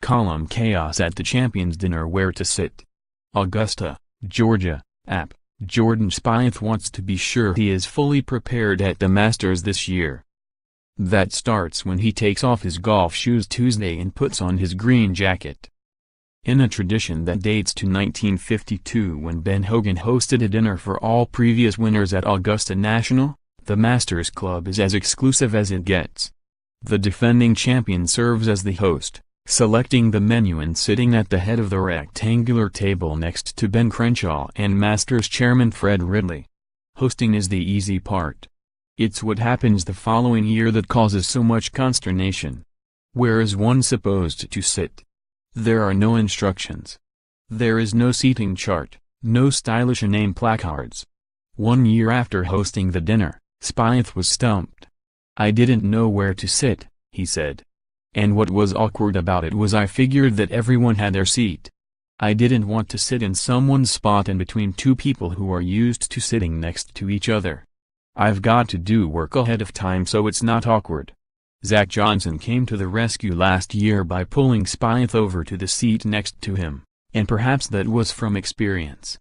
column Chaos at the Champions Dinner Where to Sit. Augusta, Georgia, App. Jordan Spieth wants to be sure he is fully prepared at the Masters this year. That starts when he takes off his golf shoes Tuesday and puts on his green jacket. In a tradition that dates to 1952 when Ben Hogan hosted a dinner for all previous winners at Augusta National, the Masters Club is as exclusive as it gets. The defending champion serves as the host, selecting the menu and sitting at the head of the rectangular table next to Ben Crenshaw and Masters chairman Fred Ridley. Hosting is the easy part. It's what happens the following year that causes so much consternation. Where is one supposed to sit? There are no instructions. There is no seating chart, no stylish name placards. 1 year after hosting the dinner, Spieth was stumped. "I didn't know where to sit," he said. "And what was awkward about it was I figured that everyone had their seat. I didn't want to sit in someone's spot in between two people who are used to sitting next to each other. I've got to do work ahead of time so it's not awkward." Zach Johnson came to the rescue last year by pulling Spieth over to the seat next to him, and perhaps that was from experience.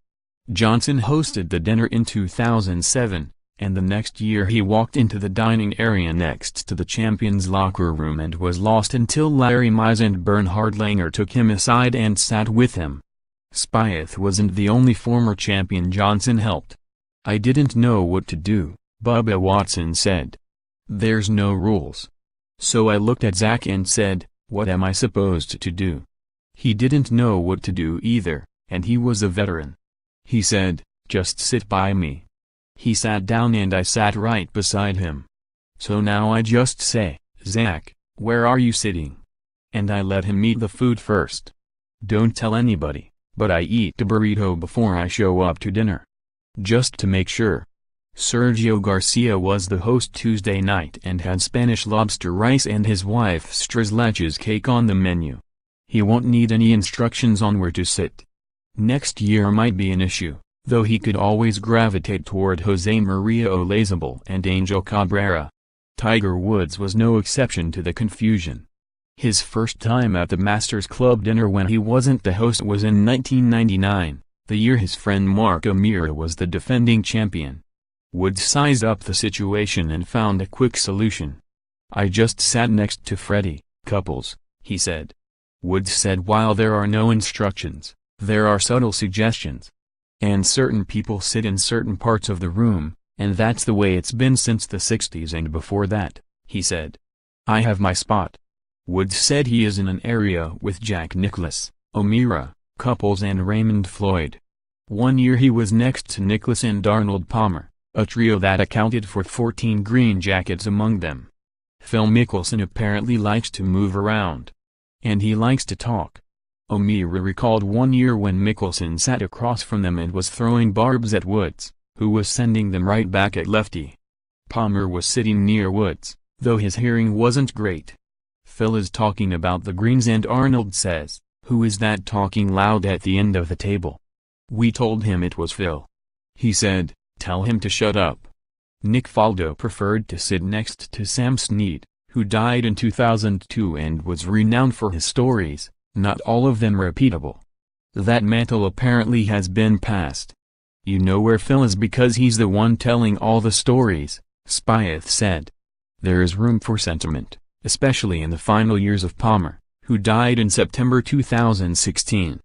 Johnson hosted the dinner in 2007, and the next year he walked into the dining area next to the champion's locker room and was lost until Larry Mize and Bernhard Langer took him aside and sat with him. Spieth wasn't the only former champion Johnson helped. "I didn't know what to do," Bubba Watson said. "There's no rules. So I looked at Zach and said, what am I supposed to do?" He didn't know what to do either, and he was a veteran. He said, "Just sit by me." He sat down and I sat right beside him. So now I just say, "Zach, where are you sitting?" And I let him eat the food first. Don't tell anybody, but I eat a burrito before I show up to dinner. Just to make sure. Sergio Garcia was the host Tuesday night and had Spanish lobster rice and his wife's tres leches cake on the menu. He won't need any instructions on where to sit. Next year might be an issue, though he could always gravitate toward Jose Maria Olazabal and Angel Cabrera. Tiger Woods was no exception to the confusion. His first time at the Masters Club dinner when he wasn't the host was in 1999, the year his friend Mark O'Meara was the defending champion. Woods sized up the situation and found a quick solution. "I just sat next to Freddie, Couples," he said. Woods said while there are no instructions, there are subtle suggestions. And certain people sit in certain parts of the room, and that's the way it's been since the 60s and before that, he said. "I have my spot." Woods said he is in an area with Jack Nicklaus, O'Meara, Couples and Raymond Floyd. 1 year he was next to Nicklaus and Arnold Palmer, a trio that accounted for 14 green jackets among them. Phil Mickelson apparently likes to move around. And he likes to talk. O'Meara recalled 1 year when Mickelson sat across from them and was throwing barbs at Woods, who was sending them right back at lefty. Palmer was sitting near Woods, though his hearing wasn't great. "Phil is talking about the greens and Arnold says, 'Who is that talking loud at the end of the table?' We told him it was Phil. He said, 'Tell him to shut up.'" Nick Faldo preferred to sit next to Sam Snead, who died in 2002 and was renowned for his stories, not all of them repeatable. That mantle apparently has been passed. "You know where Phil is because he's the one telling all the stories," Spieth said. There is room for sentiment, especially in the final years of Palmer, who died in September 2016.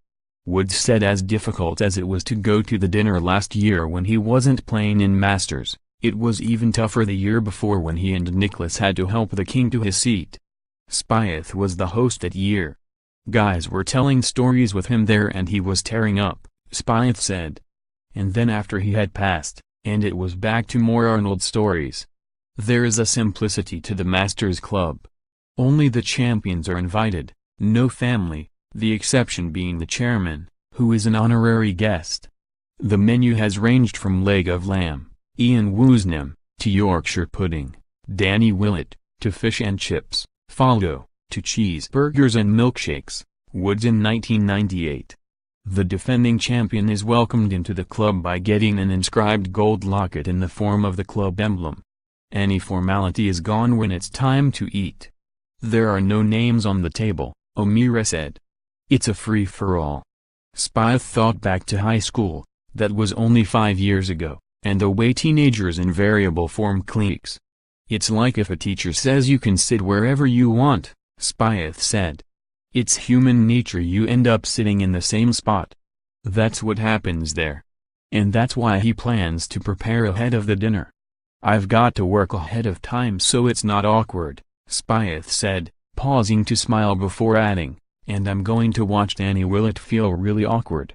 Woods said as difficult as it was to go to the dinner last year when he wasn't playing in Masters, it was even tougher the year before when he and Nicklaus had to help the king to his seat. Spieth was the host that year. "Guys were telling stories with him there and he was tearing up," Spieth said. And then after he had passed, and it was back to more Arnold stories. There is a simplicity to the Masters Club. Only the champions are invited, no family, the exception being the chairman, who is an honorary guest. The menu has ranged from leg of lamb, Ian Woosnam, to Yorkshire pudding, Danny Willett, to fish and chips, Faldo, to cheeseburgers and milkshakes, Woods in 1998. The defending champion is welcomed into the club by getting an inscribed gold locket in the form of the club emblem. Any formality is gone when it's time to eat. There are no names on the table, O'Meara said. It's a free-for-all. Spieth thought back to high school, that was only 5 years ago, and the way teenagers invariably form cliques. It's like if a teacher says you can sit wherever you want, Spieth said. It's human nature, you end up sitting in the same spot. That's what happens there. And that's why he plans to prepare ahead of the dinner. I've got to work ahead of time so it's not awkward, Spieth said, pausing to smile before adding, and I'm going to watch Danny. Will it feel really awkward?